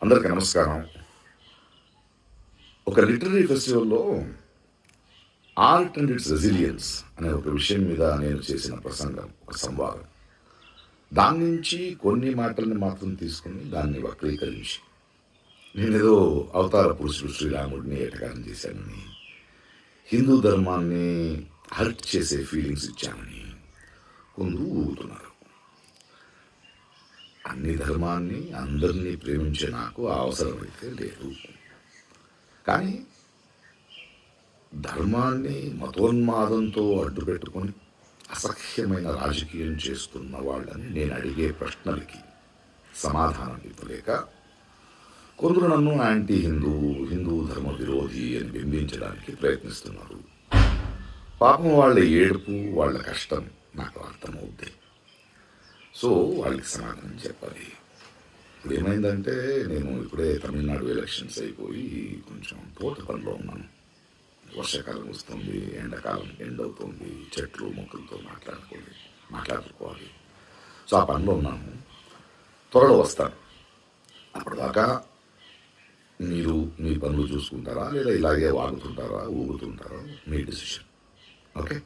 అందరికీ నమస్కారం. ఒక లిటరరీ ఫెస్టివల్‌లో 'ఆర్ట్ అండ్ ఇట్స్ రెసిలియన్స్' అనే ఒక విషయం మీద నేను చేసిన ప్రసంగం, ఒక సంవాదం. దాని నుంచి కొన్ని మాటల్ని మాత్రం తీసుకొని దాన్ని వక్రీకరించి, నేనేదో అవతార పురుషుడు శ్రీరాముడిని ఎటకారం చేశానని, హిందూ ధర్మాన్ని హర్ట్ చేసే ఫీలింగ్స్ ఇచ్చానని కొందరు ఊగుతున్నారు. అన్ని ధర్మాన్ని, అందరినీ ప్రేమించే నాకు ఆ అవసరమైతే లేదు. కానీ ధర్మాన్ని మతోన్మాదంతో అడ్డుపెట్టుకొని అసహ్యమైన రాజకీయం చేస్తున్న వాళ్ళని నేను అడిగే ప్రశ్నలకి సమాధానం ఇవ్వలేక కొందరు నన్ను యాంటీ హిందూ, హిందూ ధర్మ విరోధి అని బింబించడానికి ప్రయత్నిస్తున్నారు. పాపం వాళ్ళ ఏడుపు, వాళ్ళ కష్టం నాకు అర్థమవుద్ది. సో వాళ్ళకి సమాధానం చెప్పాలి. ఇప్పుడు ఏమైందంటే, నేను ఇప్పుడే తమిళనాడు ఎలక్షన్స్ అయిపోయి కొంచెం తోట పనిలో ఉన్నాను. వర్షాకాలం వస్తుంది, ఎండాకాలం ఎండ్ అవుతుంది, చెట్లు మొక్కలతో మాట్లాడుకోవాలి. సో ఆ పనిలో ఉన్నాను. త్వరలో వస్తాను. అప్పటిదాకా మీరు మీ పనులు చూసుకుంటారా, లేదా ఇలాగే వాగుతుంటారా, ఊగుతుంటారా, మీ డిసిషన్. ఓకే.